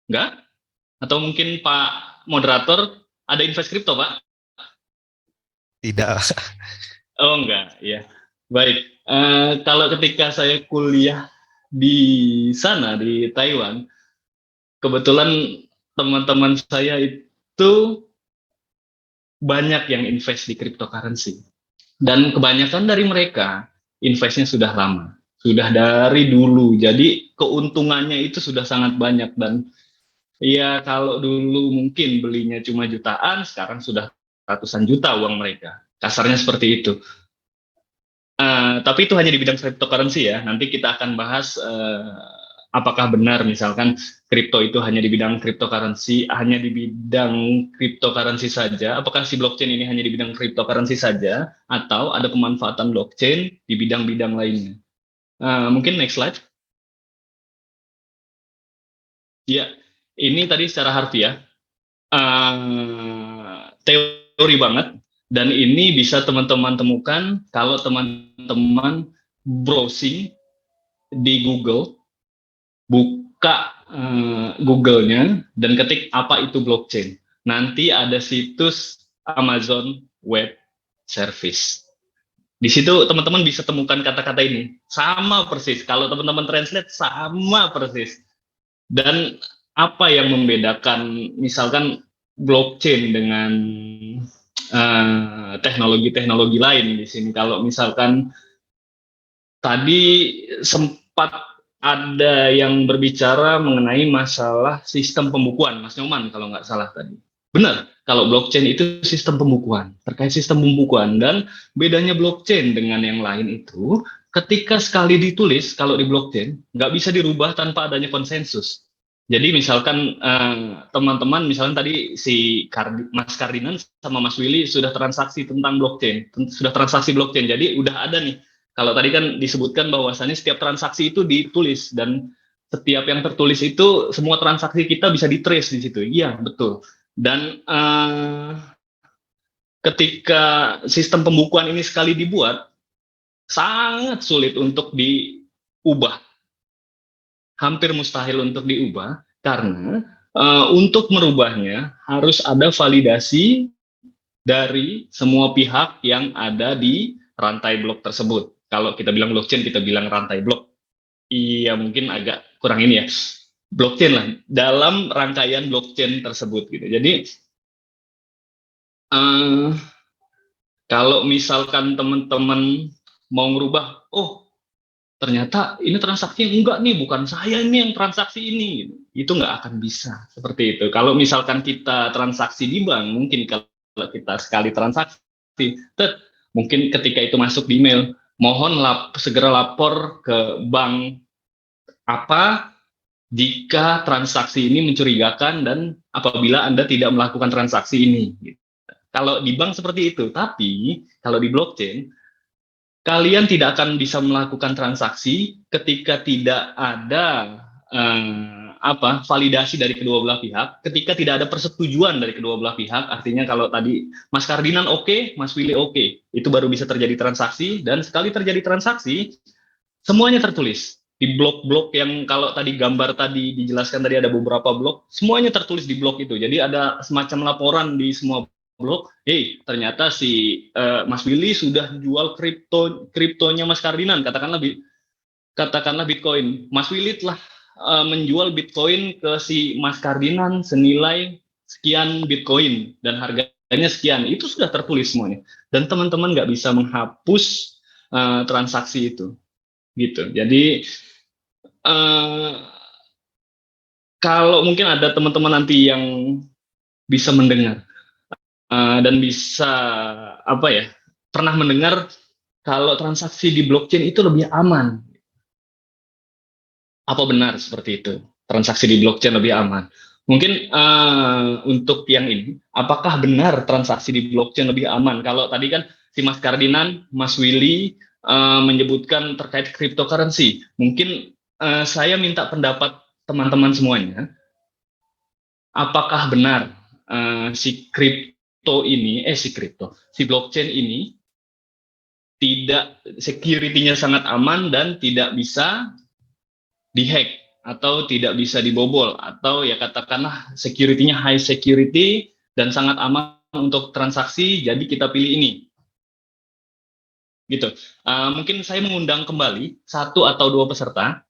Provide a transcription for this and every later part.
Enggak? Atau mungkin Pak Moderator ada invest kripto, Pak? Tidak. Oh, enggak, ya. Baik. Kalau ketika saya kuliah di sana, di Taiwan, kebetulan teman-teman saya itu banyak yang invest di cryptocurrency. Dan kebanyakan dari mereka investnya sudah lama. Sudah dari dulu. Jadi keuntungannya itu sudah sangat banyak. Dan ya kalau dulu mungkin belinya cuma jutaan, sekarang sudah ratusan juta uang mereka. Kasarnya seperti itu. Tapi itu hanya di bidang cryptocurrency ya. Nanti kita akan bahas apakah benar misalkan kripto itu hanya di bidang cryptocurrency, hanya di bidang cryptocurrency saja. Apakah si blockchain ini hanya di bidang cryptocurrency saja, atau ada pemanfaatan blockchain di bidang-bidang lainnya? Mungkin next slide. Ya, ini tadi secara harfiah, teori banget, dan ini bisa teman-teman temukan kalau teman-teman browsing di Google, buka Google-nya dan ketik apa itu blockchain. Nanti ada situs Amazon Web Service. Di situ teman-teman bisa temukan kata-kata ini. Sama persis. Kalau teman-teman translate sama persis. Dan apa yang membedakan misalkan blockchain dengan teknologi-teknologi lain di sini? Kalau misalkan tadi sempat ada yang berbicara mengenai masalah sistem pembukuan, Mas Nyoman, kalau nggak salah tadi. Benar, kalau blockchain itu sistem pembukuan, terkait sistem pembukuan. Dan bedanya blockchain dengan yang lain itu, ketika sekali ditulis, kalau di blockchain, nggak bisa dirubah tanpa adanya konsensus. Jadi misalkan teman-teman, misalnya tadi si Mas Kardinan sama Mas Willy sudah transaksi tentang blockchain, sudah transaksi blockchain, jadi udah ada nih. Kalau tadi kan disebutkan bahwasannya setiap transaksi itu ditulis, dan setiap yang tertulis itu semua transaksi kita bisa di-trace di situ. Iya, betul. Dan ketika sistem pembukuan ini sekali dibuat, sangat sulit untuk diubah. Hampir mustahil untuk diubah, karena untuk merubahnya harus ada validasi dari semua pihak yang ada di rantai blok tersebut. Kalau kita bilang blockchain, kita bilang rantai blok. Iya, mungkin agak kurang ini ya. Blockchain lah, dalam rangkaian blockchain tersebut gitu. Jadi eh, kalau misalkan teman-teman mau ngerubah, oh ternyata ini transaksi enggak nih, bukan saya ini yang transaksi ini, gitu. Itu nggak akan bisa seperti itu. Kalau misalkan kita transaksi di bank, mungkin kalau kita sekali transaksi, mungkin ketika itu masuk di email, mohon segera lapor ke bank apa jika transaksi ini mencurigakan dan apabila Anda tidak melakukan transaksi ini. Kalau di bank seperti itu, tapi kalau di blockchain, kalian tidak akan bisa melakukan transaksi ketika tidak ada validasi dari kedua belah pihak, ketika tidak ada persetujuan dari kedua belah pihak. Artinya kalau tadi Mas Kardinan oke, Mas Willy oke, itu baru bisa terjadi transaksi. Dan sekali terjadi transaksi, semuanya tertulis di blok-blok yang kalau tadi gambar tadi dijelaskan, tadi ada beberapa blok, semuanya tertulis di blok itu. Jadi ada semacam laporan di semua blok, hey ternyata si Mas Willy sudah jual kriptonya Mas Kardinan, katakanlah Bitcoin. Mas Willy telah menjual Bitcoin ke si Mas Kardinan senilai sekian Bitcoin dan harganya sekian. Itu sudah tertulis semuanya. Dan teman-teman nggak bisa menghapus transaksi itu. Gitu. Jadi uh, kalau mungkin ada teman-teman nanti yang bisa mendengar dan bisa pernah mendengar kalau transaksi di blockchain itu lebih aman. Apa benar seperti itu? Transaksi di blockchain lebih aman? Mungkin untuk yang ini, apakah benar transaksi di blockchain lebih aman? Kalau tadi kan si Mas Kardinan, Mas Willy menyebutkan terkait cryptocurrency. Mungkin saya minta pendapat teman-teman semuanya. Apakah benar si blockchain ini tidak security-nya sangat aman dan tidak bisa dihack atau tidak bisa dibobol, atau ya katakanlah security-nya high security dan sangat aman untuk transaksi, jadi kita pilih ini. Gitu. Mungkin saya mengundang kembali satu atau dua peserta.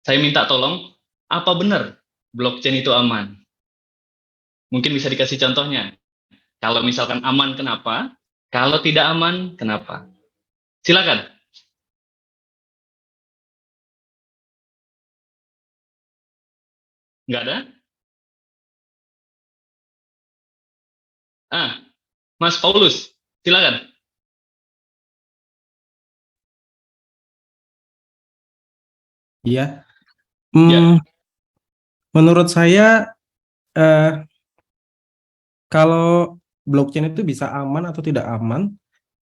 Saya minta tolong, apa benar blockchain itu aman? Mungkin bisa dikasih contohnya. Kalau misalkan aman, kenapa? Kalau tidak aman, kenapa? Silakan. Nggak ada? Ah, Mas Paulus, silakan. Iya, Ya, menurut saya eh, kalau blockchain itu bisa aman atau tidak aman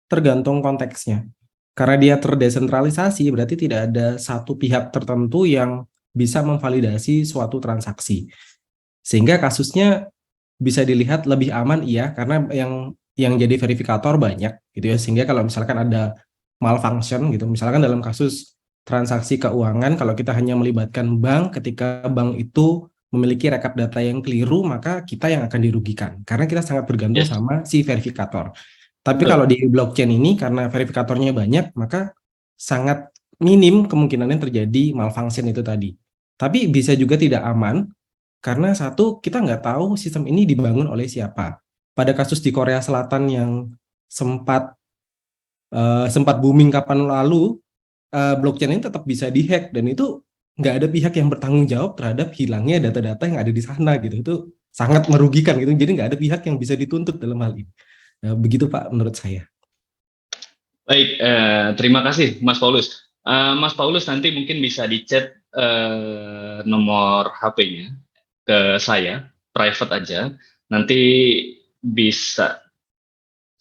tergantung konteksnya. Karena dia terdesentralisasi, berarti tidak ada satu pihak tertentu yang bisa memvalidasi suatu transaksi. Sehingga kasusnya bisa dilihat lebih aman, iya, karena yang jadi verifikator banyak gitu ya. Sehingga kalau misalkan ada malfunction gitu, misalkan dalam kasus transaksi keuangan, kalau kita hanya melibatkan bank, ketika bank itu memiliki rekap data yang keliru, maka kita yang akan dirugikan karena kita sangat bergantung yes, sama si verifikator. Tapi kalau betul. di blockchain ini karena verifikatornya banyak, maka sangat minim kemungkinannya terjadi malfunction itu tadi. Tapi bisa juga tidak aman karena satu, kita nggak tahu sistem ini dibangun oleh siapa. Pada kasus di Korea Selatan yang sempat sempat booming kapan lalu, blockchain ini tetap bisa dihack dan itu nggak ada pihak yang bertanggung jawab terhadap hilangnya data-data yang ada di sana gitu. Itu sangat merugikan gitu. Jadi nggak ada pihak yang bisa dituntut dalam hal ini. Begitu Pak menurut saya. Baik, terima kasih Mas Paulus. Mas Paulus nanti mungkin bisa di-chat nomor HP-nya ke saya, private aja. Nanti bisa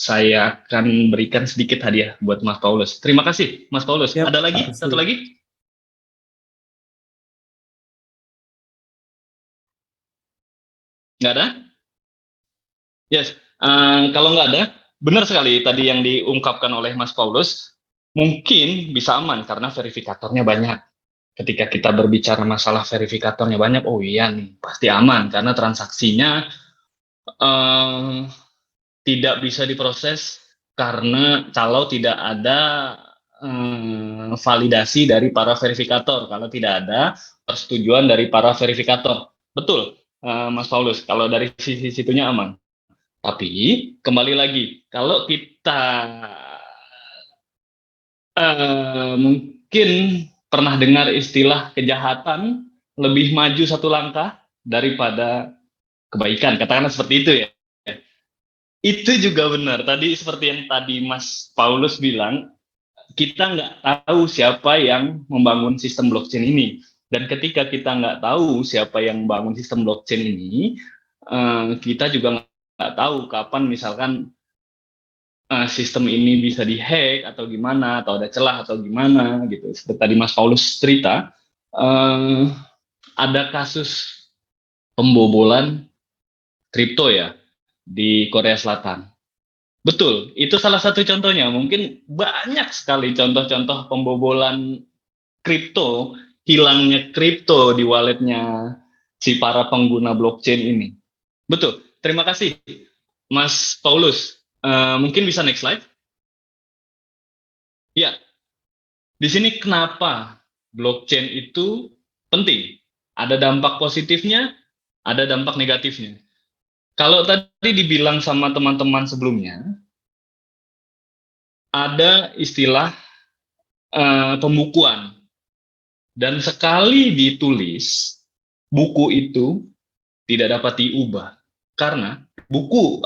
saya akan berikan sedikit hadiah buat Mas Paulus. Terima kasih, Mas Paulus. Siap, Ada Pak lagi? Restu. Satu lagi? Nggak ada? Yes. Kalau nggak ada, benar sekali tadi yang diungkapkan oleh Mas Paulus, mungkin bisa aman karena verifikatornya banyak. Ketika kita berbicara masalah verifikatornya banyak, oh iya nih, pasti aman karena transaksinya eh, tidak bisa diproses karena kalau tidak ada validasi dari para verifikator, kalau tidak ada persetujuan dari para verifikator. Betul, Mas Paulus, kalau dari sisi situnya aman. Tapi kembali lagi, kalau kita mungkin pernah dengar istilah kejahatan lebih maju satu langkah daripada kebaikan, katakanlah seperti itu ya. Itu juga benar. Tadi seperti yang tadi Mas Paulus bilang, kita nggak tahu siapa yang membangun sistem blockchain ini. Dan ketika kita nggak tahu siapa yang membangun sistem blockchain ini, kita juga nggak tahu kapan misalkan sistem ini bisa dihack atau gimana, atau ada celah atau gimana gitu. Seperti tadi Mas Paulus cerita, eh, ada kasus pembobolan kripto ya di Korea Selatan. Betul, itu salah satu contohnya. Mungkin banyak sekali contoh-contoh pembobolan kripto, hilangnya kripto di walletnya si para pengguna blockchain ini. Betul, terima kasih Mas Paulus. Mungkin bisa next slide. Ya, di sini kenapa blockchain itu penting? Ada dampak positifnya, ada dampak negatifnya. Kalau tadi dibilang sama teman-teman sebelumnya, ada istilah pembukuan. Dan sekali ditulis, buku itu tidak dapat diubah. Karena buku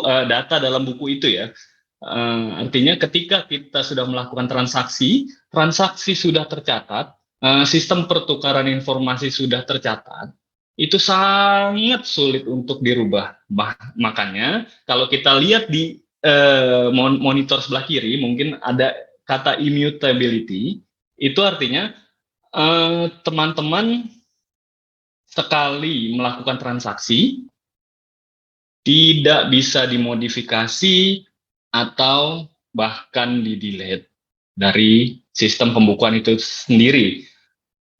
data dalam buku itu ya, artinya ketika kita sudah melakukan transaksi, transaksi sudah tercatat, sistem pertukaran informasi sudah tercatat, itu sangat sulit untuk dirubah. Makanya kalau kita lihat di monitor sebelah kiri, mungkin ada kata immutability, itu artinya teman-teman sekali melakukan transaksi tidak bisa dimodifikasi atau bahkan di-delete dari sistem pembukuan itu sendiri.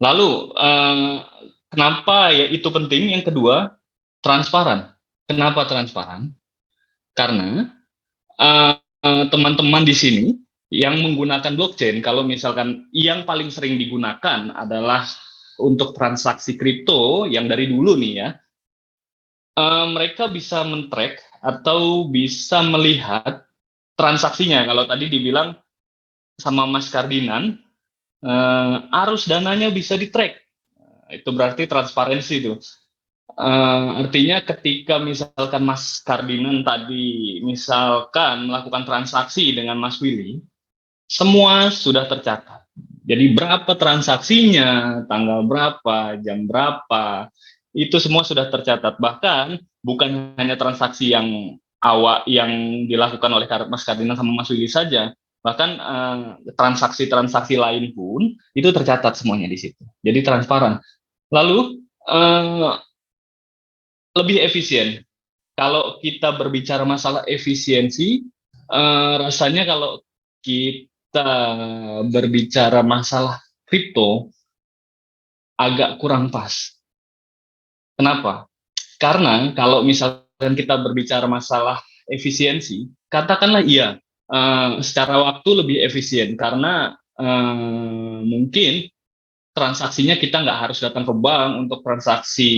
Lalu kenapa ya itu penting? Yang kedua, transparan. Kenapa transparan? Karena teman-teman di sini yang menggunakan blockchain, kalau misalkan yang paling sering digunakan adalah untuk transaksi kripto yang dari dulu nih ya, mereka bisa men-track atau bisa melihat transaksinya. Kalau tadi dibilang sama Mas Kardinan, arus dananya bisa di-track. Itu berarti transparansi itu. Artinya ketika misalkan Mas Kardinan tadi misalkan melakukan transaksi dengan Mas Willy, semua sudah tercatat. Jadi berapa transaksinya, tanggal berapa, jam berapa, itu semua sudah tercatat. Bahkan bukan hanya transaksi yang awal yang dilakukan oleh Mas Kardinan sama Mas Willy saja, bahkan transaksi-transaksi lain pun itu tercatat semuanya di situ. Jadi transparan. Lalu lebih efisien. Kalau kita berbicara masalah efisiensi, rasanya kalau kita berbicara masalah kripto agak kurang pas. Kenapa? Karena kalau misalkan kita berbicara masalah efisiensi, katakanlah iya, secara waktu lebih efisien karena mungkin transaksinya kita nggak harus datang ke bank untuk transaksi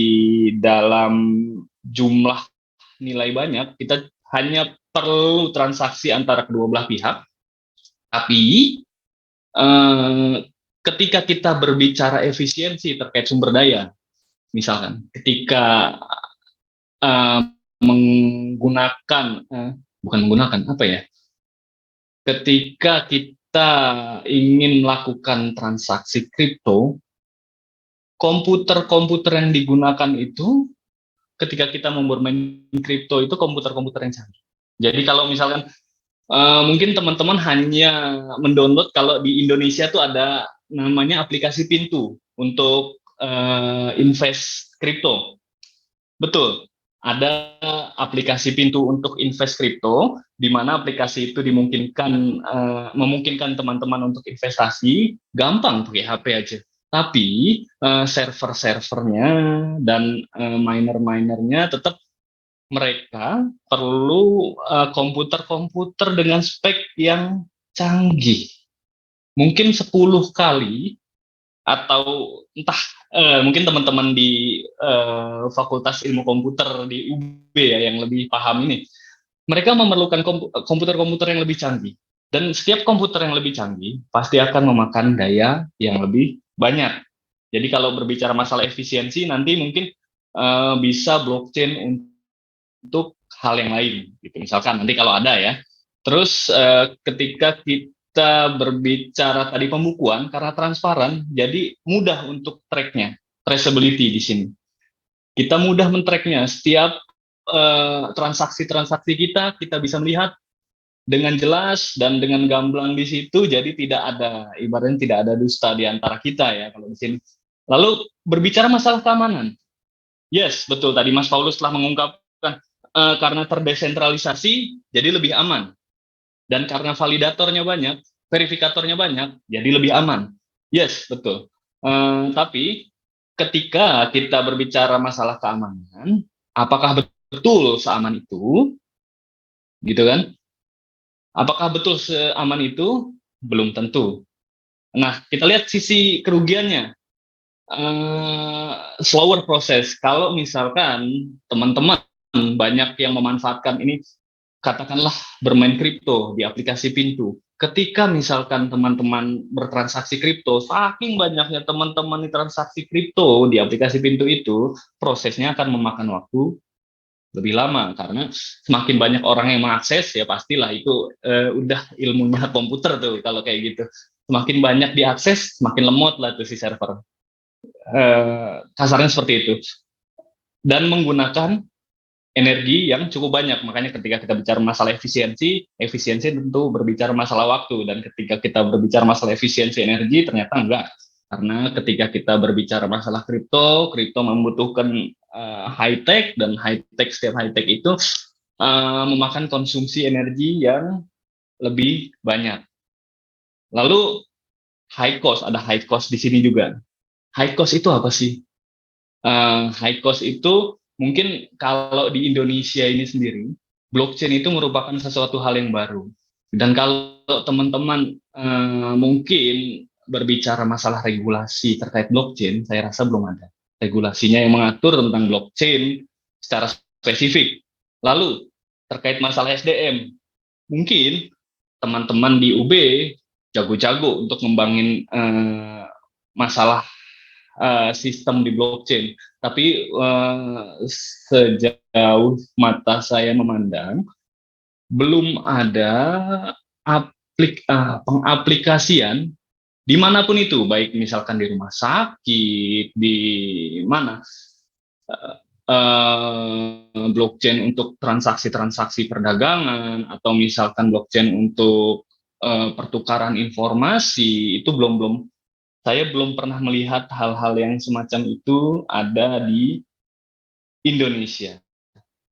dalam jumlah nilai banyak, kita hanya perlu transaksi antara kedua belah pihak. Tapi eh, ketika kita berbicara efisiensi terkait sumber daya, misalkan ketika eh, menggunakan bukan menggunakan apa ya, ketika kita ingin melakukan transaksi kripto, komputer-komputer yang digunakan itu ketika kita mau bermain kripto itu komputer-komputer yang canggih. Jadi kalau misalkan mungkin teman-teman hanya mendownload, kalau di Indonesia tuh ada namanya aplikasi Pintu untuk invest kripto. Betul. Ada aplikasi Pintu untuk invest kripto, di mana aplikasi itu memungkinkan teman-teman untuk investasi, gampang pakai HP aja. Tapi server-servernya dan miner-minernya tetap mereka perlu komputer-komputer dengan spek yang canggih. Mungkin 10 kali atau entah mungkin teman-teman di Fakultas Ilmu Komputer di UB ya yang lebih paham ini. Mereka memerlukan komputer-komputer yang lebih canggih. Dan setiap komputer yang lebih canggih pasti akan memakan daya yang lebih banyak. Jadi kalau berbicara masalah efisiensi nanti mungkin bisa blockchain untuk hal yang lain gitu misalkan nanti kalau ada ya. Terus ketika kita berbicara tadi pembukuan, karena transparan jadi mudah untuk tracknya, traceability di sini kita mudah men-tracknya. Setiap transaksi-transaksi kita bisa melihat dengan jelas dan dengan gamblang di situ, jadi tidak ada, ibaratnya tidak ada dusta di antara kita ya kalau di sini. Lalu berbicara masalah keamanan, yes betul tadi Mas Paulus telah mengungkapkan, karena terdesentralisasi jadi lebih aman, dan karena validatornya banyak, verifikatornya banyak, jadi lebih aman. Yes betul. Tapi ketika kita berbicara masalah keamanan, apakah betul seaman itu, gitu kan? Apakah betul seaman itu? Belum tentu. Nah, kita lihat sisi kerugiannya. Slower proses. Kalau misalkan teman-teman banyak yang memanfaatkan ini, katakanlah bermain kripto di aplikasi Pintu. Ketika misalkan teman-teman bertransaksi kripto, saking banyaknya teman-teman di transaksi kripto di aplikasi Pintu itu, prosesnya akan memakan waktu lebih lama karena semakin banyak orang yang mengakses ya pastilah itu udah ilmunya komputer tuh kalau kayak gitu, semakin banyak diakses semakin lemot lah tuh si server, kasarnya seperti itu, dan menggunakan energi yang cukup banyak. Makanya ketika kita bicara masalah efisiensi tentu berbicara masalah waktu, dan ketika kita berbicara masalah efisiensi energi ternyata enggak, karena ketika kita berbicara masalah kripto membutuhkan high tech, dan setiap high tech itu memakan konsumsi energi yang lebih banyak. Lalu high cost, ada high cost di sini juga. High cost itu apa sih? High cost itu mungkin kalau di Indonesia ini sendiri, blockchain itu merupakan sesuatu hal yang baru. Dan kalau teman-teman mungkin berbicara masalah regulasi terkait blockchain, saya rasa belum ada regulasinya yang mengatur tentang blockchain secara spesifik. Lalu terkait masalah SDM, mungkin teman-teman di UB jago-jago untuk ngembangin masalah sistem di blockchain. Tapi sejauh mata saya memandang, belum ada pengaplikasian dimanapun itu, baik misalkan di rumah sakit, di mana blockchain untuk transaksi-transaksi perdagangan, atau misalkan blockchain untuk pertukaran informasi, itu belum saya belum pernah melihat hal-hal yang semacam itu ada di Indonesia.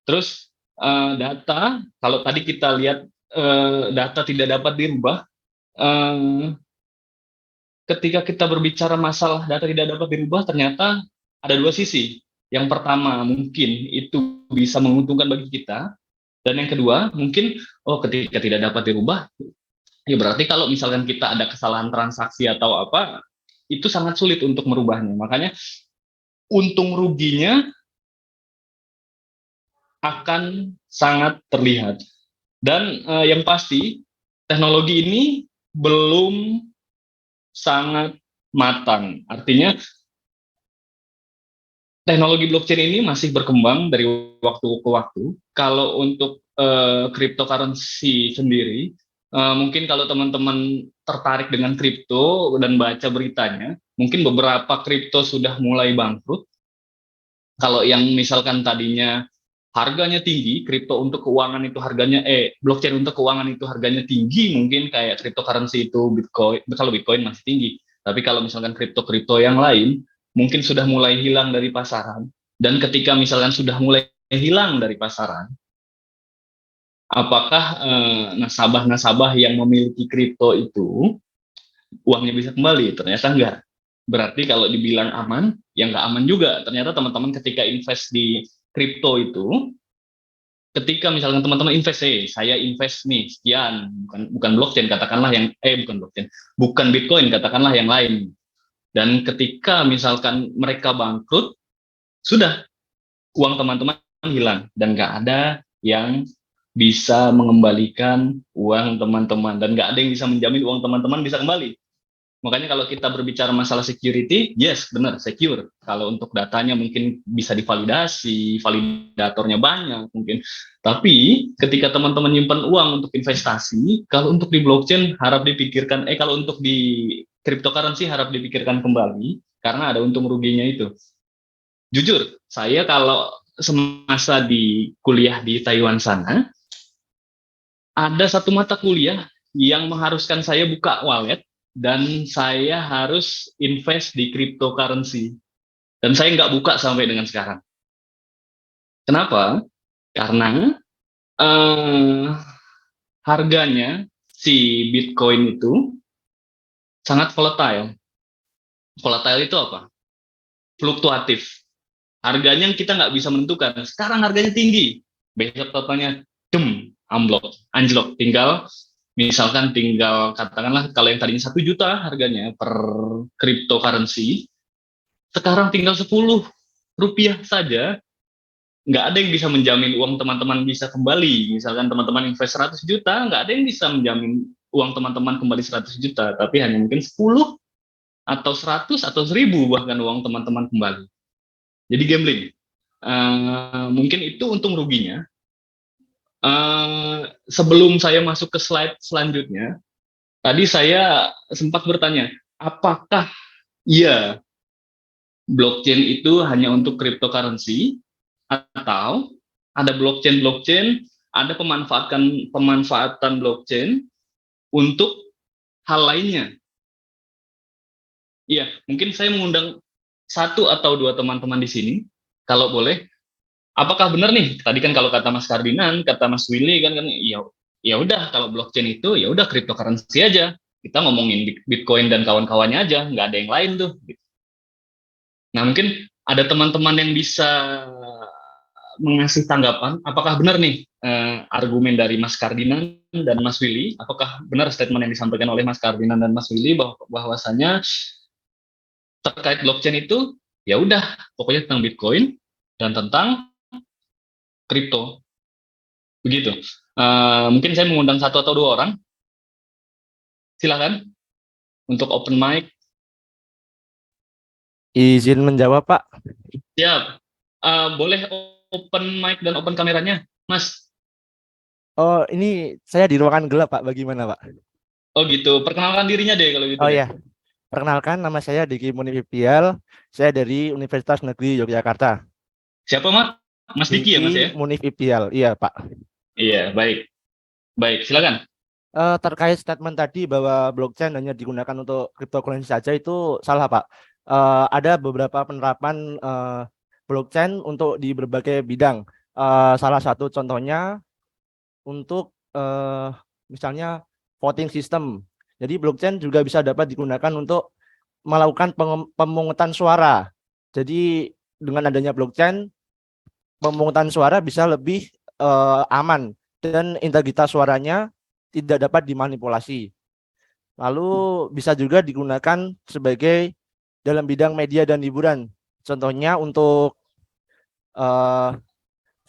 Terus data, kalau tadi kita lihat data tidak dapat dirubah, ketika kita berbicara masalah data tidak dapat dirubah, ternyata ada dua sisi. Yang pertama mungkin itu bisa menguntungkan bagi kita, dan yang kedua mungkin ketika tidak dapat dirubah, ya berarti kalau misalkan kita ada kesalahan transaksi atau apa, itu sangat sulit untuk merubahnya. Makanya untung ruginya akan sangat terlihat. Dan yang pasti teknologi ini belum sangat matang. Artinya teknologi blockchain ini masih berkembang dari waktu ke waktu. Kalau untuk cryptocurrency sendiri, mungkin kalau teman-teman tertarik dengan kripto dan baca beritanya, mungkin beberapa kripto sudah mulai bangkrut. Kalau yang misalkan tadinya harganya tinggi, kripto untuk keuangan itu harganya, blockchain untuk keuangan itu harganya tinggi, mungkin kayak cryptocurrency itu Bitcoin, kalau Bitcoin masih tinggi. Tapi kalau misalkan kripto-kripto yang lain, mungkin sudah mulai hilang dari pasaran. Dan ketika misalkan sudah mulai hilang dari pasaran, apakah nasabah-nasabah yang memiliki kripto itu uangnya bisa kembali? Ternyata enggak. Berarti kalau dibilang aman, ya nggak aman juga. Ternyata teman-teman ketika invest di kripto itu, ketika misalkan teman-teman invest, saya invest nih sekian, bukan blockchain katakanlah yang bukan blockchain, bukan Bitcoin katakanlah yang lain. Dan ketika misalkan mereka bangkrut, sudah uang teman-teman hilang dan nggak ada yang bisa mengembalikan uang teman-teman, dan nggak ada yang bisa menjamin uang teman-teman bisa kembali. Makanya kalau kita berbicara masalah security, yes, benar, secure. Kalau untuk datanya mungkin bisa divalidasi, validatornya banyak mungkin. Tapi ketika teman-teman nyimpan uang untuk investasi, kalau untuk di blockchain harap dipikirkan, kalau untuk di cryptocurrency harap dipikirkan kembali, karena ada untung ruginya itu. Jujur, saya kalau semasa di kuliah di Taiwan sana, ada satu mata kuliah yang mengharuskan saya buka wallet, dan saya harus invest di cryptocurrency. Dan saya nggak buka sampai dengan sekarang. Kenapa? Karena harganya si Bitcoin itu sangat volatile. Volatile itu apa? Fluktuatif. Harganya kita nggak bisa menentukan. Sekarang harganya tinggi, besok totalnya anjlok. Misalkan tinggal katakanlah kalau yang tadinya 1 juta harganya per cryptocurrency, sekarang tinggal 10 rupiah saja. Nggak ada yang bisa menjamin uang teman-teman bisa kembali. Misalkan teman-teman invest 100 juta, nggak ada yang bisa menjamin uang teman-teman kembali 100 juta, tapi hanya mungkin 10 atau 100 atau 1000 bahkan uang teman-teman kembali. Jadi gambling. Mungkin itu untung ruginya. Sebelum saya masuk ke slide selanjutnya, tadi saya sempat bertanya, apakah iya blockchain itu hanya untuk cryptocurrency, atau ada blockchain, ada pemanfaatan blockchain untuk hal lainnya? Iya, mungkin saya mengundang satu atau dua teman-teman di sini, kalau boleh. Apakah benar nih? Tadi kan kalau kata Mas Kardinan, kata Mas Willy kan ya udah kalau blockchain itu ya udah cryptocurrency aja. Kita ngomongin Bitcoin dan kawan-kawannya aja, nggak ada yang lain tuh. Nah, mungkin ada teman-teman yang bisa mengasih tanggapan, apakah benar nih argumen dari Mas Kardinan dan Mas Willy, apakah benar statement yang disampaikan oleh Mas Kardinan dan Mas Willy bahwasanya terkait blockchain itu ya udah pokoknya tentang Bitcoin dan tentang kripto begitu. Mungkin saya mengundang satu atau dua orang, silakan untuk open mic. Izin menjawab, Pak. Siap. Boleh open mic dan open kameranya, Mas. Oh, ini saya di ruangan gelap, Pak. Bagaimana, Pak? Oh gitu. Perkenalkan dirinya deh kalau gitu Oh deh. ya, perkenalkan nama saya Diki Munifipial. Saya dari Universitas Negeri Yogyakarta. Siapa, Mak? Mas Diki ya, Mas ya? Munifipial, iya, Pak. Iya, baik. Baik, silakan. Terkait statement tadi bahwa blockchain hanya digunakan untuk cryptocurrency saja itu salah, Pak. Ada beberapa penerapan blockchain untuk di berbagai bidang. Salah satu contohnya untuk misalnya voting system. Jadi blockchain juga bisa dapat digunakan untuk melakukan pemungutan suara. Jadi dengan adanya blockchain, pemungutan suara bisa lebih aman dan integritas suaranya tidak dapat dimanipulasi. Lalu bisa juga digunakan sebagai dalam bidang media dan hiburan. Contohnya untuk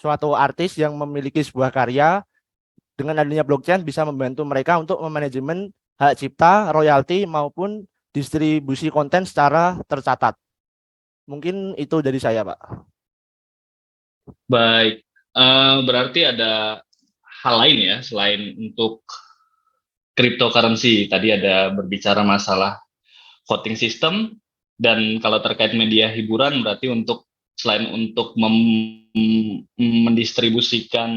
suatu artis yang memiliki sebuah karya, dengan adanya blockchain bisa membantu mereka untuk memanajemen hak cipta, royalti maupun distribusi konten secara tercatat. Mungkin itu dari saya, Pak. Baik. Berarti ada hal lain ya selain untuk cryptocurrency. Tadi ada berbicara masalah voting system, dan kalau terkait media hiburan berarti untuk selain untuk mendistribusikan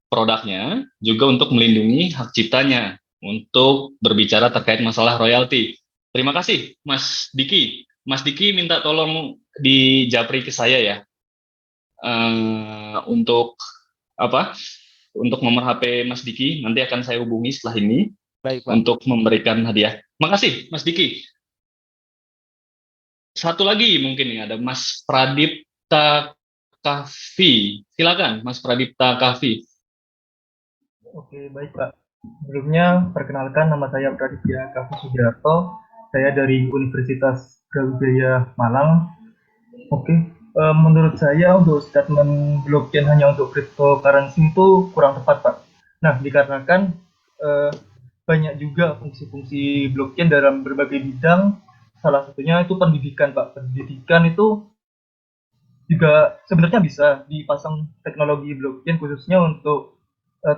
produknya, juga untuk melindungi hak ciptanya, untuk berbicara terkait masalah royalti. Terima kasih, Mas Diki. Mas Diki minta tolong di japri ke saya ya, untuk apa? Untuk nomor HP Mas Diki, nanti akan saya hubungi setelah ini. Baik, Pak. Untuk memberikan hadiah. Makasih, Mas Diki. Satu lagi mungkin nih, ada Mas Pradipta Kahvi. Silakan, Mas Pradipta Kahvi. Oke, baik Pak. Sebelumnya, perkenalkan nama saya Pradipta Kahvi Sugiarto. Saya dari Universitas Brawijaya Malang. Oke, menurut saya untuk statement blockchain hanya untuk cryptocurrency itu kurang tepat, Pak. Nah, dikarenakan banyak juga fungsi-fungsi blockchain dalam berbagai bidang. Salah satunya itu pendidikan, Pak. Pendidikan itu juga sebenarnya bisa dipasang teknologi blockchain khususnya untuk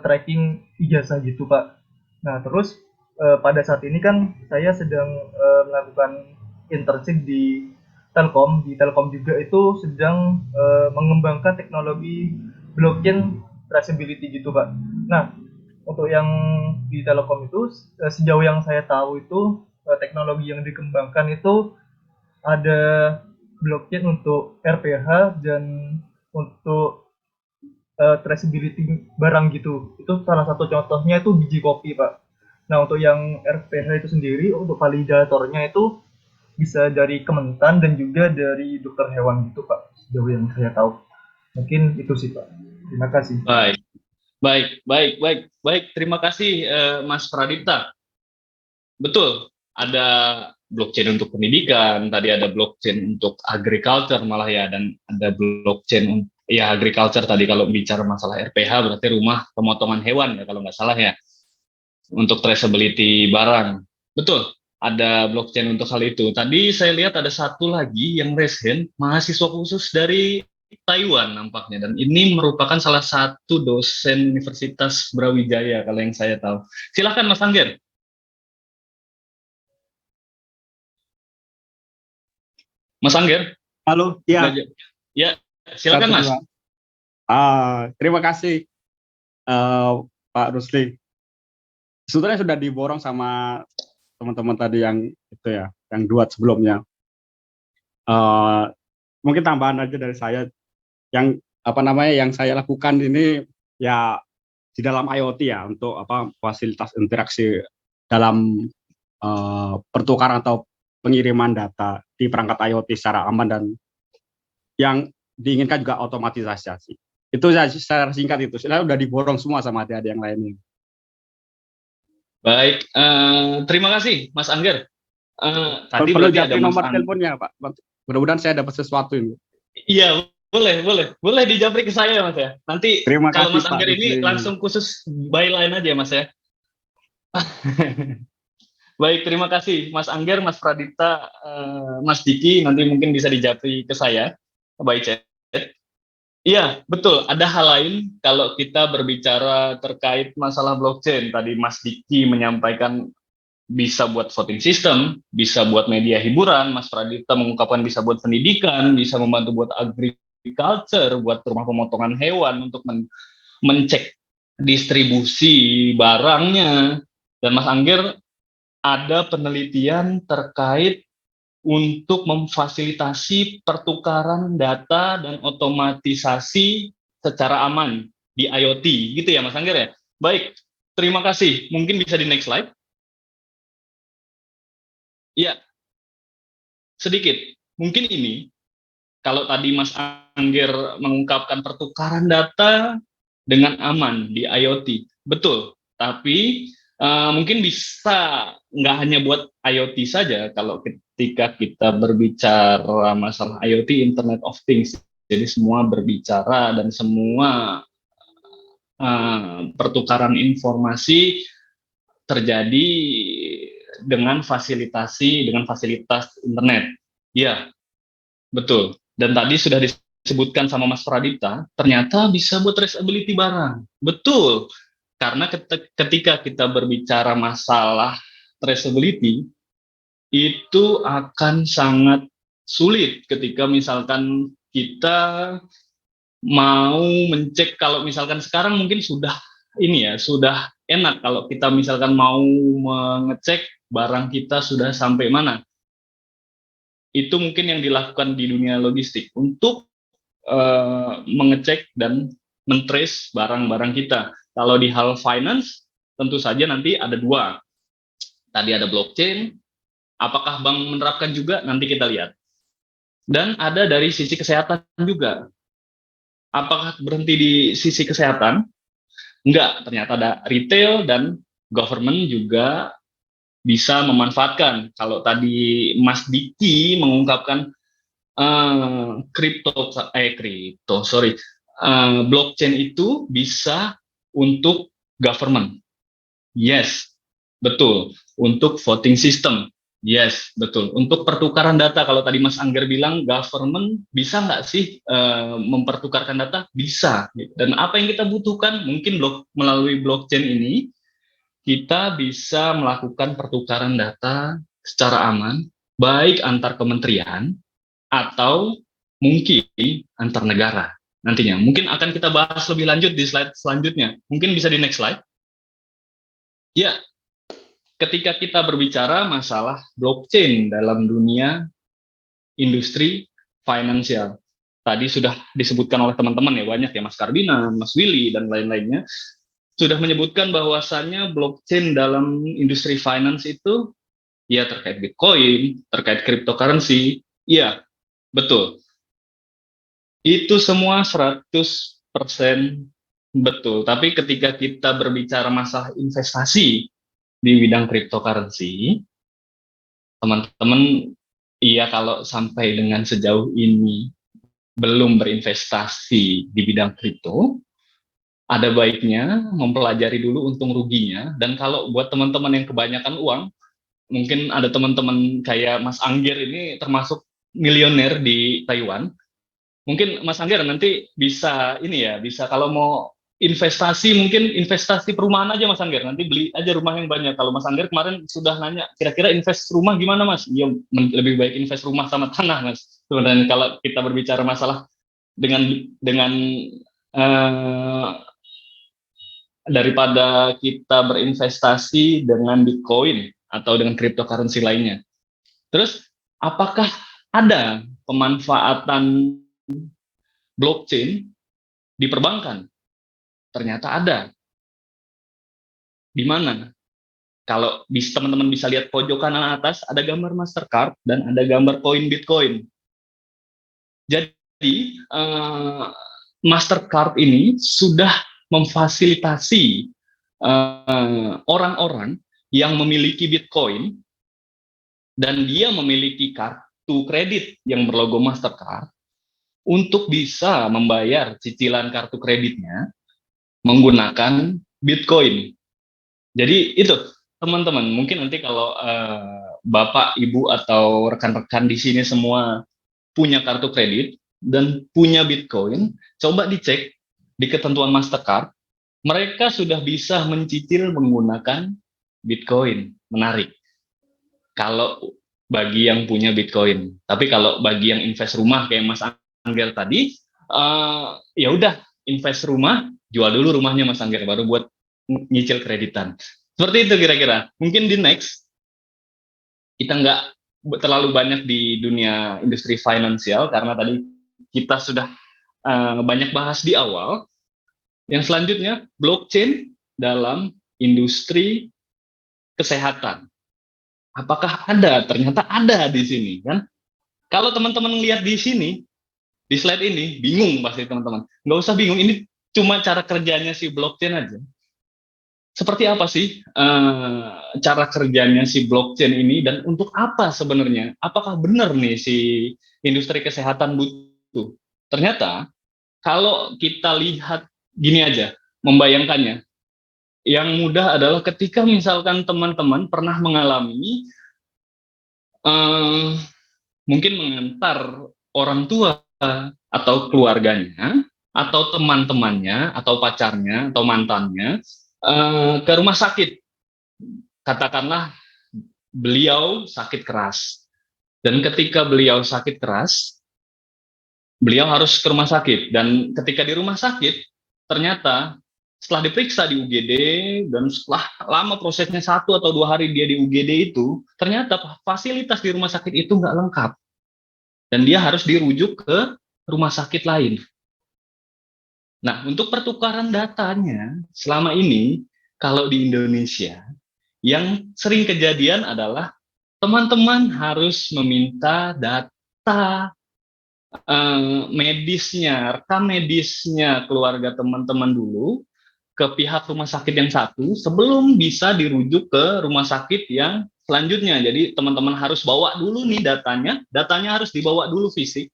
tracking ijazah gitu, Pak. Nah, terus pada saat ini kan saya sedang melakukan internship di Telkom. Di Telkom juga itu sedang mengembangkan teknologi blockchain traceability gitu, Pak. Nah, untuk yang di Telkom itu sejauh yang saya tahu itu teknologi yang dikembangkan itu ada blockchain untuk RPH dan untuk traceability barang gitu. Itu salah satu contohnya itu biji kopi, Pak. Nah, untuk yang RPH itu sendiri, untuk validatornya itu bisa dari Kementan dan juga dari dokter hewan gitu, Pak. Sejauh yang saya tahu. Mungkin itu sih, Pak. Terima kasih. Baik. Terima kasih, Mas Pradipta. Betul, ada blockchain untuk pendidikan, tadi ada blockchain untuk agriculture malah ya, dan ada blockchain ya agriculture tadi kalau bicara masalah RPH berarti rumah pemotongan hewan ya kalau nggak salah ya, untuk traceability barang. Betul, ada blockchain untuk hal itu. Tadi saya lihat ada satu lagi yang raise hand, mahasiswa khusus dari Taiwan nampaknya, dan ini merupakan salah satu dosen Universitas Brawijaya kalau yang saya tahu. Silakan Mas Angger. Mas Angger. Halo, ya. Ya, silakan Mas. Terima kasih Pak Rusli. Sebetulnya sudah diborong sama teman-teman tadi yang itu ya, yang duet sebelumnya. Mungkin tambahan aja dari saya, yang yang saya lakukan ini ya di dalam IoT ya, untuk fasilitas interaksi dalam pertukaran atau pengiriman data di perangkat IoT secara aman dan yang diinginkan juga otomatisasi. Itu secara singkat itu. Sebenarnya udah diborong semua sama adik-adik yang lainnya. Baik, terima kasih Mas Angger. Tadi Perlu berarti ada japri Mas nomor Angger. teleponnya, Pak. Mudah-mudahan saya dapat sesuatu ini. Iya, boleh dijapri ke saya Mas ya. Nanti Terima kalau kasih Mas Pak Angger ini Rusli. langsung khusus byline aja Mas ya. Baik, terima kasih Mas Angger, Mas Pradipta, Mas Diki, nanti mungkin bisa dijapri ke saya by chat. Iya, betul. Ada hal lain kalau kita berbicara terkait masalah blockchain. Tadi Mas Diki menyampaikan bisa buat voting system, bisa buat media hiburan, Mas Pradipta mengungkapkan bisa buat pendidikan, bisa membantu buat agriculture, buat rumah pemotongan hewan untuk mencek distribusi barangnya. Dan Mas Angger ada penelitian terkait untuk memfasilitasi pertukaran data dan otomatisasi secara aman di IoT, gitu ya Mas Angger ya? Baik, terima kasih. Mungkin bisa di next slide. Ya, sedikit. Mungkin ini, kalau tadi Mas Angger mengungkapkan pertukaran data dengan aman di IoT, betul. Tapi mungkin bisa nggak hanya buat IoT saja, kalau ketika kita berbicara masalah IoT, Internet of Things, jadi semua berbicara dan semua pertukaran informasi terjadi dengan fasilitas internet. Ya, betul. Dan tadi sudah disebutkan sama Mas Pradipta, ternyata bisa buat traceability barang. Betul. Karena ketika kita berbicara masalah traceability, itu akan sangat sulit ketika misalkan kita mau mencek, kalau misalkan sekarang mungkin sudah ini ya, sudah enak kalau kita misalkan mau mengecek barang kita sudah sampai mana. Itu mungkin yang dilakukan di dunia logistik untuk mengecek dan mentrace barang-barang kita. Kalau di hal finance, tentu saja nanti ada dua. Tadi ada blockchain, apakah bank menerapkan juga, nanti kita lihat. Dan ada dari sisi kesehatan juga. Apakah berhenti di sisi kesehatan? Enggak, ternyata ada retail dan government juga bisa memanfaatkan. Kalau tadi Mas Diki mengungkapkan blockchain itu bisa untuk government. Yes, betul. Untuk voting system. Yes, betul. Untuk pertukaran data, kalau tadi Mas Angger bilang government bisa nggak sih mempertukarkan data? Bisa. Dan apa yang kita butuhkan? Mungkin melalui blockchain ini kita bisa melakukan pertukaran data secara aman, baik antar kementerian atau mungkin antar negara nantinya. Mungkin akan kita bahas lebih lanjut di slide selanjutnya. Mungkin bisa di next slide. Ya, ketika kita berbicara masalah blockchain dalam dunia industri finansial, tadi sudah disebutkan oleh teman-teman ya, banyak ya, Mas Kardina, Mas Willy, dan lain-lainnya, sudah menyebutkan bahwasannya blockchain dalam industri finance itu ya terkait Bitcoin, terkait cryptocurrency, ya betul. Itu semua 100% betul. Tapi ketika kita berbicara masalah investasi di bidang cryptocurrency, teman-teman, iya kalau sampai dengan sejauh ini belum berinvestasi di bidang kripto, ada baiknya mempelajari dulu untung ruginya. Dan kalau buat teman-teman yang kebanyakan uang, mungkin ada teman-teman kayak Mas Angger ini termasuk milioner di Taiwan. Mungkin Mas Angger nanti bisa ini ya, bisa kalau mau investasi, mungkin investasi perumahan aja Mas Angger, nanti beli aja rumah yang banyak. Kalau Mas Angger kemarin sudah nanya, kira-kira invest rumah gimana Mas? Ya lebih baik invest rumah sama tanah Mas. Sebenarnya kalau kita berbicara masalah dengan daripada kita berinvestasi dengan Bitcoin atau dengan cryptocurrency lainnya. Terus apakah ada pemanfaatan blockchain di perbankan? Ternyata ada. Di mana? Kalau teman-teman bisa lihat pojok kanan atas, ada gambar Mastercard dan ada gambar koin Bitcoin. Jadi, Mastercard ini sudah memfasilitasi orang-orang yang memiliki Bitcoin dan dia memiliki kartu kredit yang berlogo Mastercard untuk bisa membayar cicilan kartu kreditnya menggunakan Bitcoin. Jadi itu teman-teman, mungkin nanti kalau Bapak, Ibu atau rekan-rekan di sini semua punya kartu kredit dan punya Bitcoin, coba dicek di ketentuan Mastercard, mereka sudah bisa mencicil menggunakan Bitcoin. Menarik. Kalau bagi yang punya Bitcoin. Tapi kalau bagi yang invest rumah kayak Mas Angger tadi, ya udah invest rumah, jual dulu rumahnya Mas Angger, baru buat nyicil kreditan. Seperti itu kira-kira. Mungkin di next, kita nggak terlalu banyak di dunia industri finansial, karena tadi kita sudah banyak bahas di awal. Yang selanjutnya, blockchain dalam industri kesehatan. Apakah ada? Ternyata ada di sini, kan? Kalau teman-teman lihat di sini, di slide ini, bingung pasti teman-teman. Nggak usah bingung, ini cuma cara kerjanya si blockchain aja. Seperti apa sih cara kerjanya si blockchain ini, dan untuk apa sebenarnya? Apakah benar nih si industri kesehatan butuh? Ternyata, kalau kita lihat gini aja, membayangkannya, yang mudah adalah ketika misalkan teman-teman pernah mengalami mungkin mengantar orang tua atau keluarganya atau teman-temannya atau pacarnya atau mantannya ke rumah sakit. Katakanlah beliau sakit keras, dan ketika beliau sakit keras, beliau harus ke rumah sakit, dan ketika di rumah sakit ternyata setelah diperiksa di UGD dan setelah lama prosesnya 1 atau 2 hari dia di UGD itu, ternyata fasilitas di rumah sakit itu nggak lengkap dan dia harus dirujuk ke rumah sakit lain. Nah, untuk pertukaran datanya selama ini, kalau di Indonesia yang sering kejadian adalah teman-teman harus meminta data medisnya, rekam medisnya keluarga teman-teman dulu ke pihak rumah sakit yang satu sebelum bisa dirujuk ke rumah sakit yang selanjutnya. Jadi teman-teman harus bawa dulu nih datanya harus dibawa dulu fisik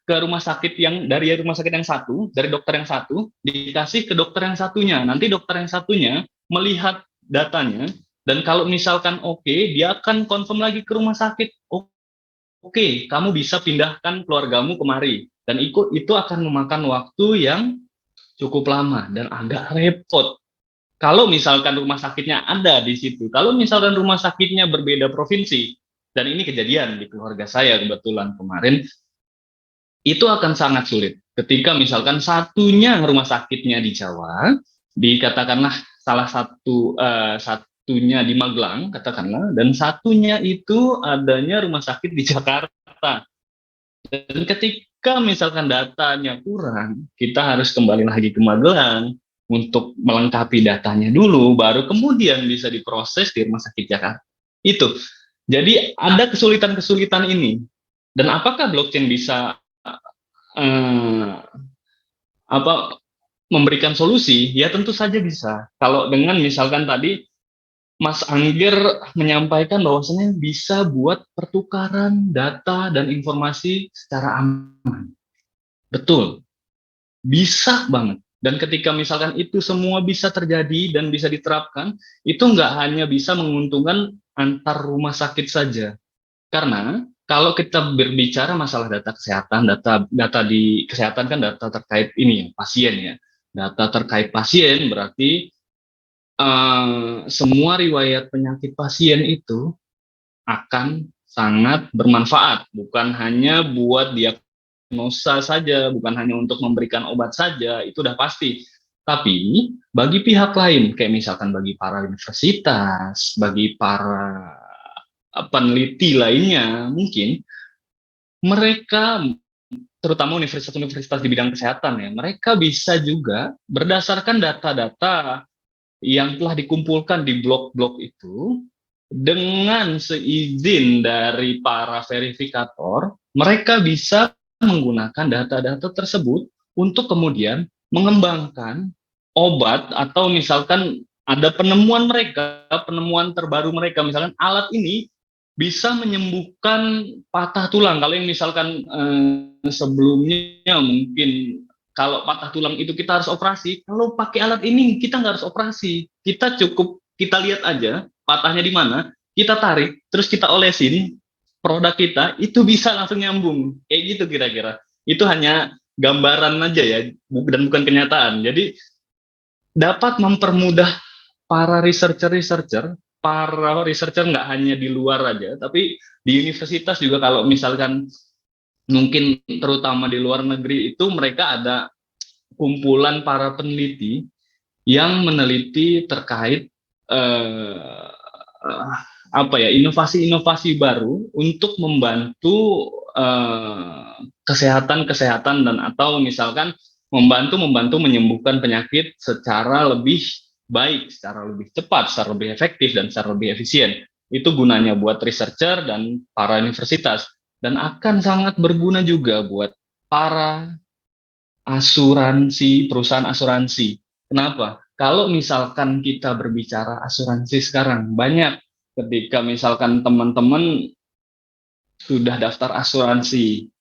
ke rumah sakit yang dari rumah sakit yang satu, dari dokter yang satu, dikasih ke dokter yang satunya. Nanti dokter yang satunya melihat datanya, dan kalau misalkan oke, dia akan confirm lagi ke rumah sakit. Oke, kamu bisa pindahkan keluargamu kemari. Dan itu akan memakan waktu yang cukup lama dan agak repot. Kalau misalkan rumah sakitnya ada di situ, kalau misalkan rumah sakitnya berbeda provinsi, dan ini kejadian di keluarga saya kebetulan kemarin, itu akan sangat sulit. Ketika misalkan satunya rumah sakitnya di Jawa, dikatakanlah salah satunya di Magelang, katakanlah, dan satunya itu adanya rumah sakit di Jakarta. Dan ketika misalkan datanya kurang, kita harus kembali lagi ke Magelang untuk melengkapi datanya dulu, baru kemudian bisa diproses di rumah sakit Jakarta. Itu. Jadi ada kesulitan-kesulitan ini. Dan apakah blockchain bisa memberikan solusi? Ya tentu saja bisa. Kalau dengan misalkan tadi Mas Angger menyampaikan bahwasanya bisa buat pertukaran data dan informasi secara aman. Betul. Bisa banget. Dan ketika misalkan itu semua bisa terjadi dan bisa diterapkan, itu nggak hanya bisa menguntungkan antar rumah sakit saja. Karena kalau kita berbicara masalah data kesehatan, data di kesehatan kan data terkait ini pasien ya. Data terkait pasien berarti semua riwayat penyakit pasien itu akan sangat bermanfaat, bukan hanya buat diagnosa saja, bukan hanya untuk memberikan obat saja, itu udah pasti. Tapi bagi pihak lain, kayak misalkan bagi para universitas, bagi para peneliti lainnya, mungkin mereka, terutama universitas-universitas di bidang kesehatan ya, mereka bisa juga berdasarkan data-data yang telah dikumpulkan di blok-blok itu dengan seizin dari para verifikator, mereka bisa menggunakan data-data tersebut untuk kemudian mengembangkan obat atau misalkan ada penemuan mereka, penemuan terbaru mereka, misalkan alat ini bisa menyembuhkan patah tulang. Kalau yang misalkan sebelumnya mungkin kalau patah tulang itu kita harus operasi, kalau pakai alat ini kita nggak harus operasi, kita cukup kita lihat aja patahnya di mana, kita tarik, terus kita olesin produk kita, itu bisa langsung nyambung, kayak gitu kira-kira. Itu hanya gambaran aja ya, dan bukan kenyataan. Jadi dapat mempermudah para researcher nggak hanya di luar aja, tapi di universitas juga kalau misalkan mungkin terutama di luar negeri itu mereka ada kumpulan para peneliti yang meneliti terkait inovasi-inovasi baru untuk membantu kesehatan dan atau misalkan membantu menyembuhkan penyakit secara lebih baik, secara lebih cepat, secara lebih efektif dan secara lebih efisien. Itu gunanya buat researcher dan para universitas dan akan sangat berguna juga buat para perusahaan asuransi. Kenapa? Kalau misalkan kita berbicara asuransi sekarang, banyak ketika misalkan teman-teman sudah daftar asuransi,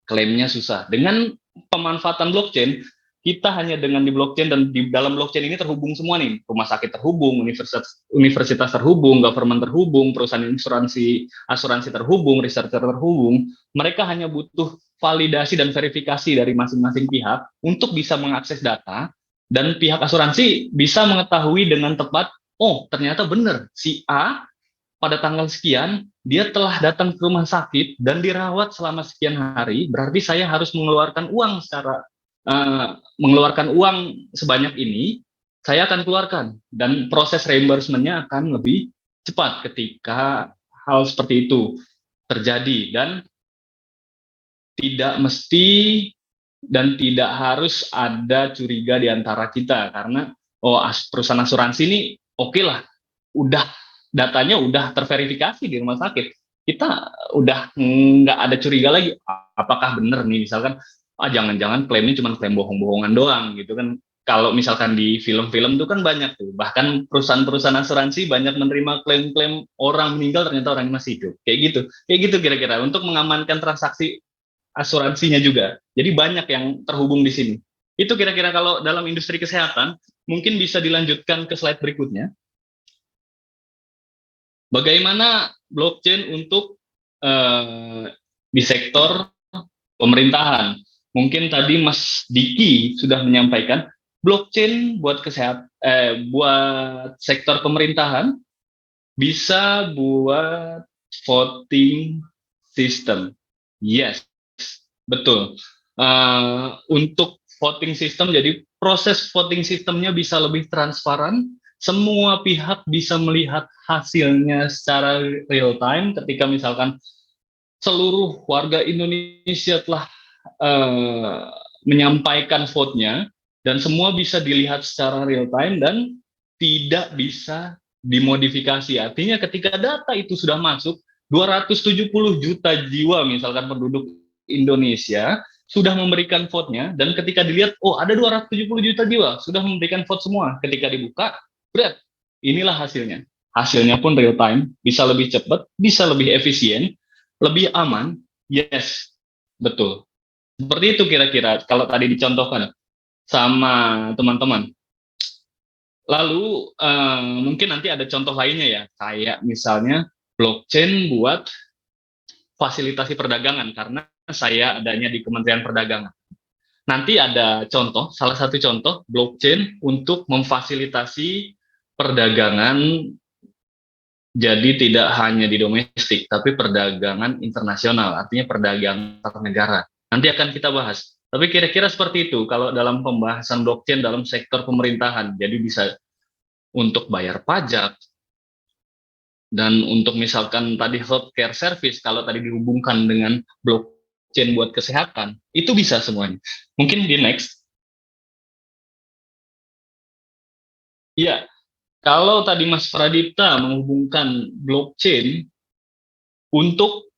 klaimnya susah. Dengan pemanfaatan blockchain, kita hanya dengan di blockchain dan di dalam blockchain ini terhubung semua nih. Rumah sakit terhubung, universitas terhubung, government terhubung, perusahaan asuransi terhubung, researcher terhubung. Mereka hanya butuh validasi dan verifikasi dari masing-masing pihak untuk bisa mengakses data dan pihak asuransi bisa mengetahui dengan tepat, oh ternyata benar si A pada tanggal sekian dia telah datang ke rumah sakit dan dirawat selama sekian hari, berarti saya harus mengeluarkan uang sebanyak ini, saya akan keluarkan dan proses reimbursement-nya akan lebih cepat ketika hal seperti itu terjadi dan tidak mesti dan tidak harus ada curiga di antara kita karena perusahaan asuransi ini oke lah, udah datanya udah terverifikasi di rumah sakit, kita udah nggak ada curiga lagi apakah benar nih misalkan jangan-jangan klaimnya cuma klaim bohong-bohongan doang gitu kan. Kalau misalkan di film-film itu kan banyak tuh, bahkan perusahaan-perusahaan asuransi banyak menerima klaim-klaim orang meninggal ternyata orangnya masih hidup, kayak gitu kira-kira untuk mengamankan transaksi asuransinya juga. Jadi banyak yang terhubung di sini. Itu kira-kira kalau dalam industri kesehatan. Mungkin bisa dilanjutkan ke slide berikutnya. Bagaimana blockchain untuk di sektor pemerintahan? Mungkin tadi Mas Diki sudah menyampaikan blockchain buat buat sektor pemerintahan bisa buat voting system. Yes, betul. Untuk voting system, jadi proses voting systemnya bisa lebih transparan. Semua pihak bisa melihat hasilnya secara real time ketika misalkan seluruh warga Indonesia telah menyampaikan vote-nya dan semua bisa dilihat secara real time dan tidak bisa dimodifikasi. Artinya ketika data itu sudah masuk, 270 juta jiwa misalkan penduduk Indonesia sudah memberikan vote-nya dan ketika dilihat, oh ada 270 juta jiwa sudah memberikan vote semua. Ketika dibuka, berat, inilah hasilnya. Hasilnya pun real time, bisa lebih cepat, bisa lebih efisien, lebih aman. Yes, betul. Seperti itu kira-kira kalau tadi dicontohkan sama teman-teman. Lalu mungkin nanti ada contoh lainnya ya, kayak misalnya blockchain buat fasilitasi perdagangan, karena saya adanya di Kementerian Perdagangan. Nanti ada contoh, salah satu contoh blockchain untuk memfasilitasi perdagangan, jadi tidak hanya di domestik, tapi perdagangan internasional, artinya perdagangan antar negara. Nanti akan kita bahas. Tapi kira-kira seperti itu kalau dalam pembahasan blockchain dalam sektor pemerintahan. Jadi bisa untuk bayar pajak, dan untuk misalkan tadi healthcare service, kalau tadi dihubungkan dengan blockchain buat kesehatan, itu bisa semuanya. Mungkin di next. Iya, kalau tadi Mas Pradipta menghubungkan blockchain untuk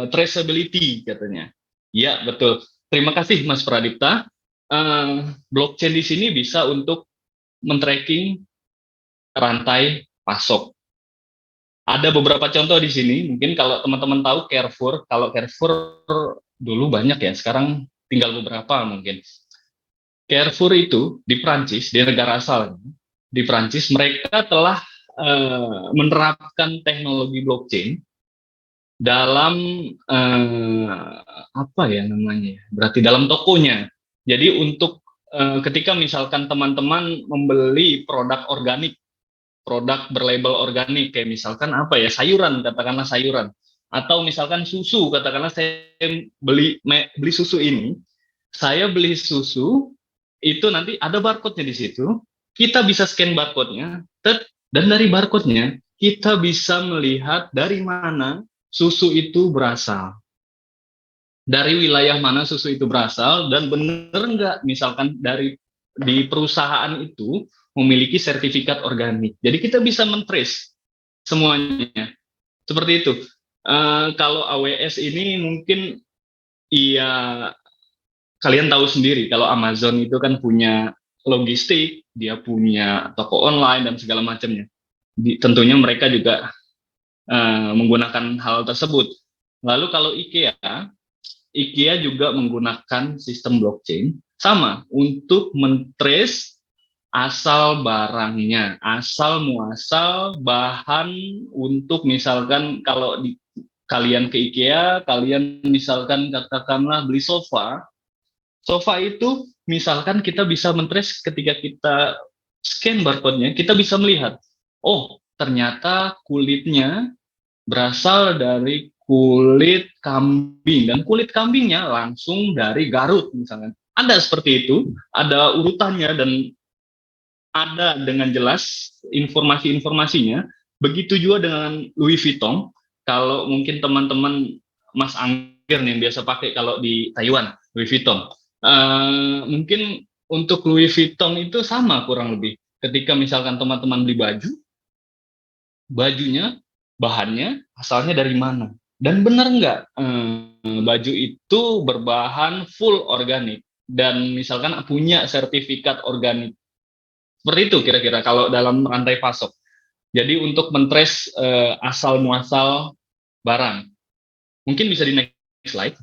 traceability katanya. Ya, betul. Terima kasih Mas Pradipta. Blockchain di sini bisa untuk men-tracking rantai pasok. Ada beberapa contoh di sini. Mungkin kalau teman-teman tahu Carrefour, kalau Carrefour dulu banyak ya, sekarang tinggal beberapa mungkin. Carrefour itu di Prancis, di negara asal di Prancis, mereka telah menerapkan teknologi blockchain dalam apa ya namanya? Berarti dalam tokonya. Jadi untuk ketika misalkan teman-teman membeli produk organik, produk berlabel organik kayak misalkan apa ya, sayuran, katakanlah sayuran, atau misalkan susu, katakanlah saya beli susu ini, saya beli susu itu nanti ada barcode-nya di situ, kita bisa scan barcode-nya, dan dari barcode-nya kita bisa melihat dari mana susu itu berasal, dari wilayah mana susu itu berasal, dan benar nggak misalkan dari di perusahaan itu memiliki sertifikat organik. Jadi kita bisa men-trace semuanya. Seperti itu. Kalau AWS ini mungkin iya, kalian tahu sendiri kalau Amazon itu kan punya logistik, dia punya toko online dan segala macamnya. Tentunya mereka juga menggunakan hal tersebut. Lalu kalau IKEA juga menggunakan sistem blockchain sama untuk men-trace asal barangnya, asal muasal bahan untuk misalkan kalau kalian ke IKEA, kalian misalkan katakanlah beli sofa, sofa itu misalkan kita bisa men-trace ketika kita scan barcode-nya, kita bisa melihat, oh ternyata kulitnya berasal dari kulit kambing, dan kulit kambingnya langsung dari Garut misalnya. Ada seperti itu, ada urutannya dan ada dengan jelas informasi-informasinya. Begitu juga dengan Louis Vuitton. Kalau mungkin teman-teman Mas Angger yang biasa pakai kalau di Taiwan, Louis Vuitton. Mungkin untuk Louis Vuitton itu sama kurang lebih. Ketika misalkan teman-teman beli baju, bajunya, bahannya asalnya dari mana? Dan benar nggak baju itu berbahan full organik dan misalkan punya sertifikat organik? Seperti itu kira-kira kalau dalam rantai pasok. Jadi untuk men-trace asal muasal barang. Mungkin bisa di next slide.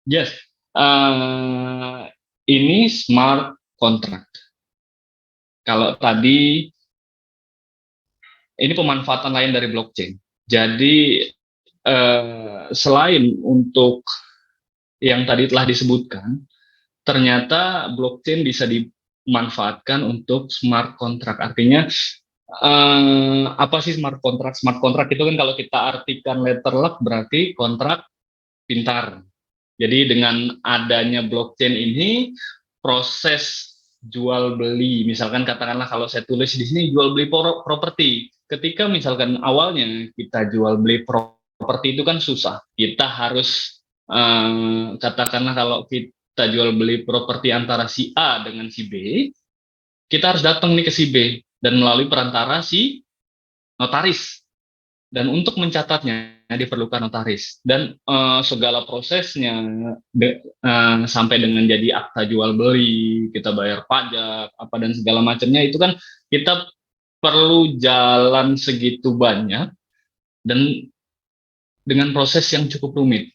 Yes. Ini smart contract. Kalau tadi ini pemanfaatan lain dari blockchain. Jadi selain untuk yang tadi telah disebutkan, ternyata blockchain bisa dimanfaatkan untuk smart contract. Artinya apa sih smart contract? Smart contract itu kan kalau kita artikan letter luck berarti kontrak pintar. Jadi dengan adanya blockchain ini, proses jual beli, misalkan katakanlah kalau saya tulis di sini jual beli properti. Ketika misalkan awalnya kita jual beli properti itu kan susah. Kita harus katakanlah kalau kita jual beli properti antara si A dengan si B, kita harus datang nih ke si B dan melalui perantara si notaris. Dan untuk mencatatnya diperlukan notaris dan segala prosesnya sampai dengan jadi akta jual beli, kita bayar pajak apa dan segala macamnya itu kan kita perlu jalan segitu banyak dan dengan proses yang cukup rumit.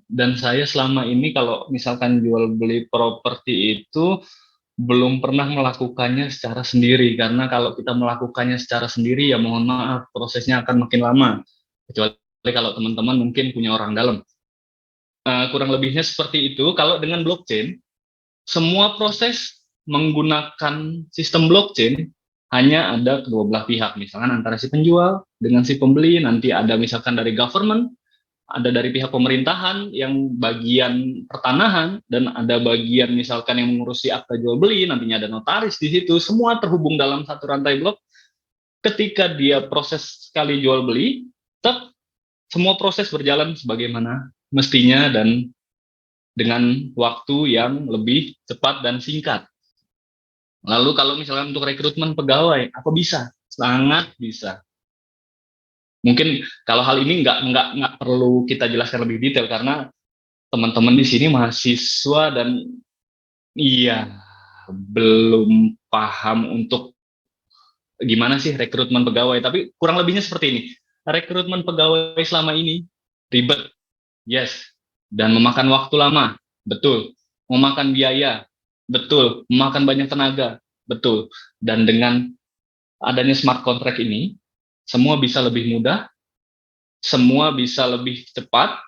Dan saya selama ini kalau misalkan jual beli properti itu belum pernah melakukannya secara sendiri, karena kalau kita melakukannya secara sendiri ya mohon maaf prosesnya akan makin lama, kecuali kalau teman-teman mungkin punya orang dalam. Kurang lebihnya seperti itu. Kalau dengan blockchain, semua proses menggunakan sistem blockchain hanya ada kedua belah pihak, misalkan antara si penjual dengan si pembeli, nanti ada misalkan dari government, ada dari pihak pemerintahan yang bagian pertanahan, dan ada bagian misalkan yang mengurusi akta jual beli, nantinya ada notaris di situ, semua terhubung dalam satu rantai blok. Ketika dia proses sekali jual beli, tetap semua proses berjalan sebagaimana mestinya dan dengan waktu yang lebih cepat dan singkat. Lalu kalau misalnya untuk rekrutmen pegawai, apa bisa? Sangat bisa. Mungkin kalau hal ini nggak perlu kita jelaskan lebih detail karena teman-teman di sini mahasiswa dan iya belum paham untuk gimana sih rekrutmen pegawai. Tapi kurang lebihnya seperti ini. Rekrutmen pegawai selama ini ribet, yes, dan memakan waktu lama, betul. Memakan biaya, betul. Memakan banyak tenaga, betul. Dan dengan adanya smart contract ini, semua bisa lebih mudah, semua bisa lebih cepat,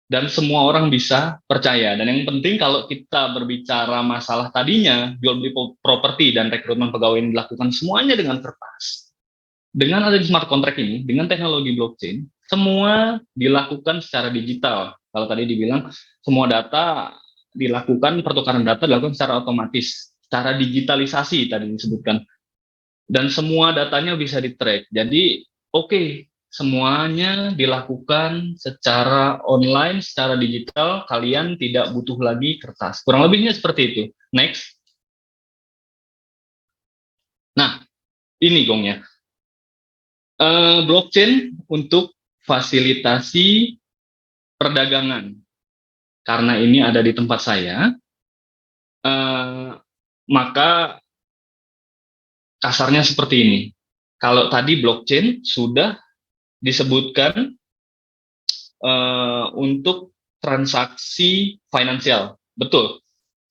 dan semua orang bisa percaya. Dan yang penting kalau kita berbicara masalah tadinya, jual beli properti dan rekrutmen pegawai ini dilakukan semuanya dengan kertas. Dengan adanya smart contract ini, dengan teknologi blockchain, semua dilakukan secara digital. Kalau tadi dibilang, semua data dilakukan, pertukaran data dilakukan secara otomatis, secara digitalisasi tadi disebutkan. Dan semua datanya bisa di-track. Jadi, oke, semuanya dilakukan secara online, secara digital, kalian tidak butuh lagi kertas. Kurang lebihnya seperti itu. Next. Nah, ini gongnya. Blockchain untuk fasilitasi perdagangan. Karena ini ada di tempat saya, maka kasarnya seperti ini. Kalau tadi blockchain sudah disebutkan untuk transaksi finansial, betul.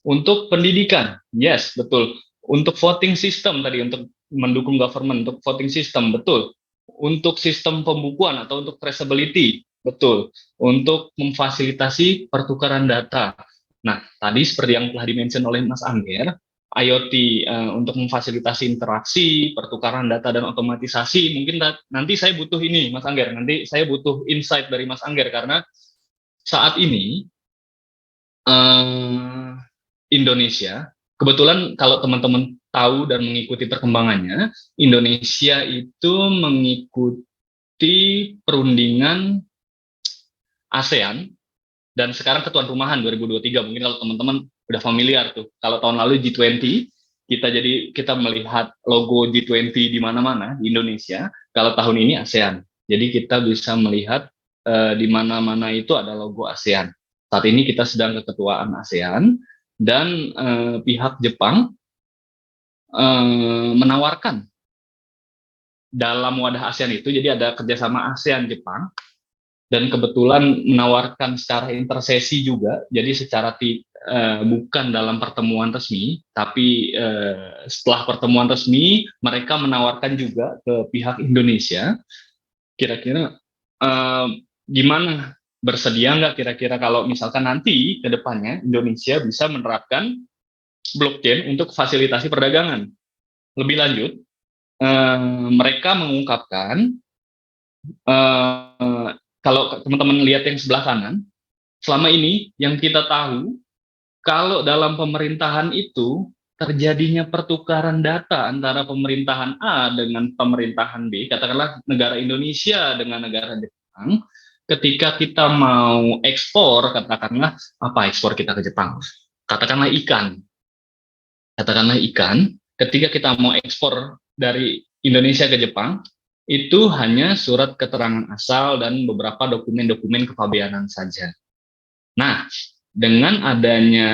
Untuk pendidikan, yes, betul. Untuk voting system tadi, untuk mendukung government, untuk voting system, betul. Untuk sistem pembukuan atau untuk traceability, betul. Untuk memfasilitasi pertukaran data. Nah, tadi seperti yang telah dimention oleh Mas Angger, IoT untuk memfasilitasi interaksi, pertukaran data dan otomatisasi. Mungkin nanti saya butuh ini, Mas Angger. Nanti saya butuh insight dari Mas Angger karena saat ini Indonesia, kebetulan kalau teman-teman tahu dan mengikuti perkembangannya, Indonesia itu mengikuti perundingan ASEAN dan sekarang ketuan rumahan 2023. Mungkin kalau teman-teman udah familiar tuh. Kalau tahun lalu G20, kita melihat logo G20 di mana-mana di Indonesia. Kalau tahun ini ASEAN. Jadi kita bisa melihat di mana-mana itu ada logo ASEAN. Saat ini kita sedang keketuaan ASEAN dan pihak Jepang menawarkan dalam wadah ASEAN itu, jadi ada kerjasama ASEAN-Jepang, dan kebetulan menawarkan secara intersesi juga, jadi secara bukan dalam pertemuan resmi, tapi setelah pertemuan resmi, mereka menawarkan juga ke pihak Indonesia, kira-kira gimana, bersedia nggak kira-kira kalau misalkan nanti ke depannya Indonesia bisa menerapkan blockchain untuk fasilitasi perdagangan. Lebih lanjut, mereka mengungkapkan, kalau teman-teman lihat yang sebelah kanan, selama ini yang kita tahu, kalau dalam pemerintahan itu terjadinya pertukaran data antara pemerintahan A dengan pemerintahan B, katakanlah negara Indonesia dengan negara Jepang, ketika kita mau ekspor, katakanlah apa ekspor kita ke Jepang? Katakanlah ikan. Katakanlah ikan, ketika kita mau ekspor dari Indonesia ke Jepang, itu hanya surat keterangan asal dan beberapa dokumen-dokumen kepabeanan saja. Nah, dengan adanya